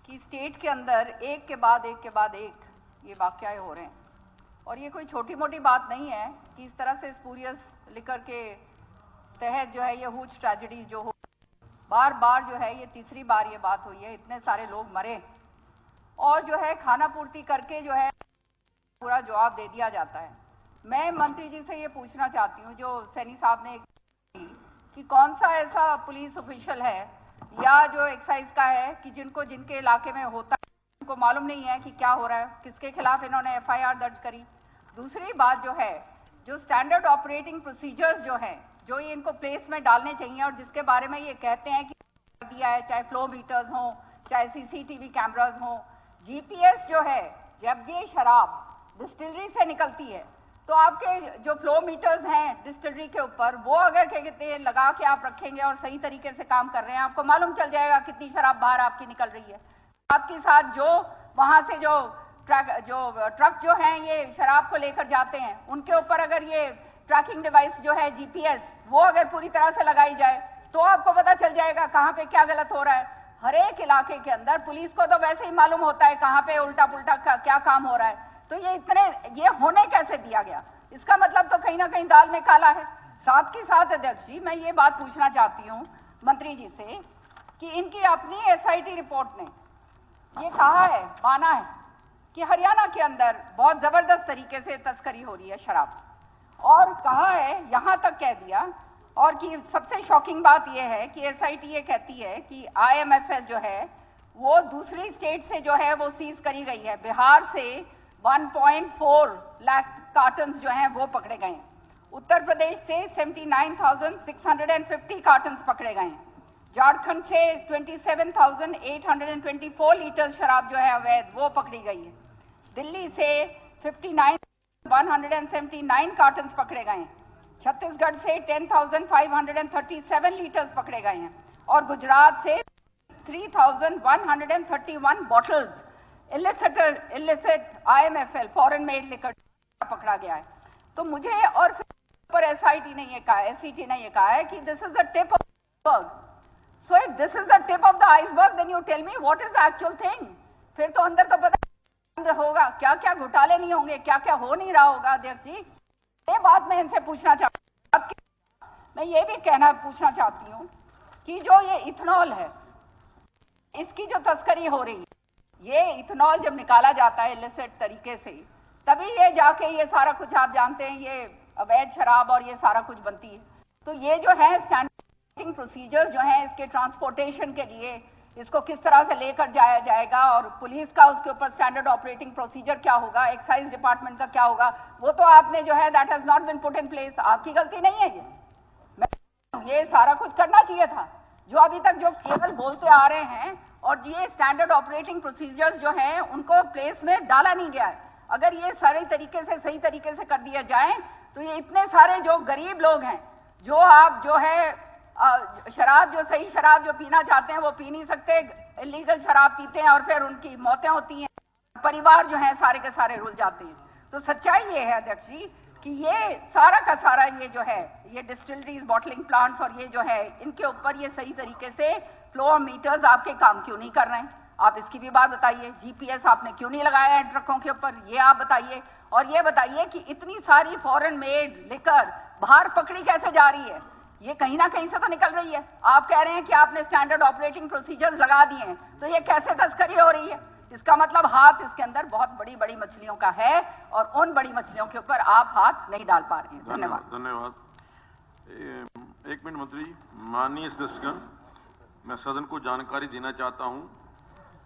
कि स्टेट के अंदर एक के बाद एक ये वाकये हो रहे हैं और ये कोई छोटी मोटी बात नहीं है कि इस तरह से स्पूरियस लिकर के तहत जो है ये हुज ट्रेजेडी जो हो बार बार जो है ये तीसरी बार ये बात हुई है, इतने सारे लोग मरे और जो है खाना पूर्ति करके जो है पूरा जवाब दे दिया जाता है। मैं मंत्री जी से ये पूछना चाहती हूँ जो सैनी साहब ने कि कौन सा ऐसा पुलिस ऑफिशियल है या जो एक्साइज का है कि जिनके इलाके में होता है उनको मालूम नहीं है कि क्या हो रहा है, किसके खिलाफ इन्होंने एफआईआर दर्ज करी। दूसरी बात जो है जो स्टैंडर्ड ऑपरेटिंग प्रोसीजर्स जो है जो ये इनको प्लेस में डालने चाहिए और जिसके बारे में ये कहते हैं कि दिया है, चाहे फ्लो मीटर्स हों चाहे सीसीटीवी कैमराज हों, जीपीएस जो है जब ये शराब डिस्टिलरी से निकलती है तो आपके जो फ्लो मीटर्स हैं डिस्टिलरी के ऊपर वो अगर क्या कहते हैं लगा के आप रखेंगे और सही तरीके से काम कर रहे हैं, आपको मालूम चल जाएगा कितनी शराब बाहर आपकी निकल रही है। साथ के साथ जो वहां से जो ट्रक जो हैं ये शराब को लेकर जाते हैं उनके ऊपर अगर ये ट्रैकिंग डिवाइस जो है जीपीएस वो अगर पूरी तरह से लगाई जाए तो आपको पता चल जाएगा कहाँ पे क्या गलत हो रहा है। हर एक इलाके के अंदर पुलिस को तो वैसे ही मालूम होता है कहाँ पे उल्टा पुल्टा क्या काम हो रहा है, तो ये होने कैसे दिया गया? इसका मतलब तो कहीं ना कहीं दाल में काला है। साथ के साथ अध्यक्ष जी मैं ये बात पूछना चाहती हूँ मंत्री जी से कि इनकी अपनी एसआईटी रिपोर्ट ने ये कहा है, माना है कि हरियाणा के अंदर बहुत जबरदस्त तरीके से तस्करी हो रही है शराब, और कहा है यहां तक कह दिया और कि सबसे शॉकिंग बात यह है कि एसआईटी ये कहती है कि आईएमएफएल जो है वो दूसरी स्टेट से जो है वो सीज करी गई है। बिहार से 1.4 लाख कार्टन्स जो हैं वो पकड़े गए हैं, उत्तर प्रदेश से 79,650 कार्टन्स पकड़े गए हैं, झारखंड से 27,824 लीटर शराब जो है अवैध वो पकड़ी गई है, दिल्ली से 59,179 कार्टन्स पकड़े गए हैं, छत्तीसगढ़ से 10,537 लीटर्स पकड़े गए हैं और गुजरात से 3,131 bottles illicit IMFL foreign made liquor पकड़ा गया है। तो मुझे और फिर एसआईटी ने ये कहा, एसईटी ने ये कहा है कि this is the tip of the iceberg. So if this is the tip of the iceberg then you tell me what is the actual thing. फिर तो अंदर तो पता होगा क्या क्या घोटाले नहीं होंगे, क्या क्या हो नहीं रहा होगा। अध्यक्ष जी ये बात मैं इनसे पूछना चाहती हूँ। मैं ये भी पूछना चाहती हूँ कि जो ये इथेनॉल है इसकी जो तस्करी हो रही है, ये इथेनॉल जब निकाला जाता है इलिसिट तरीके से तभी ये जाके ये सारा कुछ आप जानते हैं ये अवैध शराब और ये सारा कुछ बनती है। तो ये जो है स्टैंडर्ड प्रोसीजर्स जो है इसके ट्रांसपोर्टेशन के लिए इसको किस तरह से लेकर जाया जाएगा और पुलिस का उसके ऊपर स्टैंडर्ड ऑपरेटिंग प्रोसीजर क्या होगा, एक्साइज डिपार्टमेंट का क्या होगा, वो तो आपने जो है that has not been put in place. आपकी गलती नहीं है ये सारा कुछ करना चाहिए था जो अभी तक जो केवल बोलते आ रहे हैं और ये स्टैंडर्ड ऑपरेटिंग प्रोसीजर्स जो हैं उनको प्लेस में डाला नहीं गया है। अगर ये सारे तरीके से सही तरीके से कर दिया जाए तो ये इतने सारे जो गरीब लोग हैं जो आप जो है शराब जो सही शराब जो पीना चाहते हैं वो पी नहीं सकते, इलीगल शराब पीते हैं और फिर उनकी मौतें होती हैं, परिवार जो है सारे के सारे रुल जाते हैं। तो सच्चाई ये है अध्यक्ष जी कि ये सारा का सारा ये जो है ये डिस्टिलरीज बॉटलिंग प्लांट्स और ये जो है इनके ऊपर ये सही तरीके से फ्लो मीटर्स आपके काम क्यों नहीं कर रहे हैं, आप इसकी भी बात बताइए। जीपीएस आपने क्यों नहीं लगाया है ट्रकों के ऊपर, ये आप बताइए। और ये बताइए कि इतनी सारी फॉरेन मेड लिकर बाहर पकड़ी कैसे जा रही है, ये कहीं ना कहीं से तो निकल रही है। आप कह रहे हैं कि आपने स्टैंडर्ड ऑपरेटिंग प्रोसीजर्स लगा दिए हैं, तो ये कैसे तस्करी हो रही है? इसका मतलब हाथ इसके अंदर बहुत बड़ी बड़ी मछलियों का है और उन बड़ी मछलियों के ऊपर आप हाथ नहीं डाल पा रहे हैं। धन्यवाद। धन्यवाद। एक मिनट मंत्री, माननीय सदस्यगण, मैं सदन को जानकारी देना चाहता हूं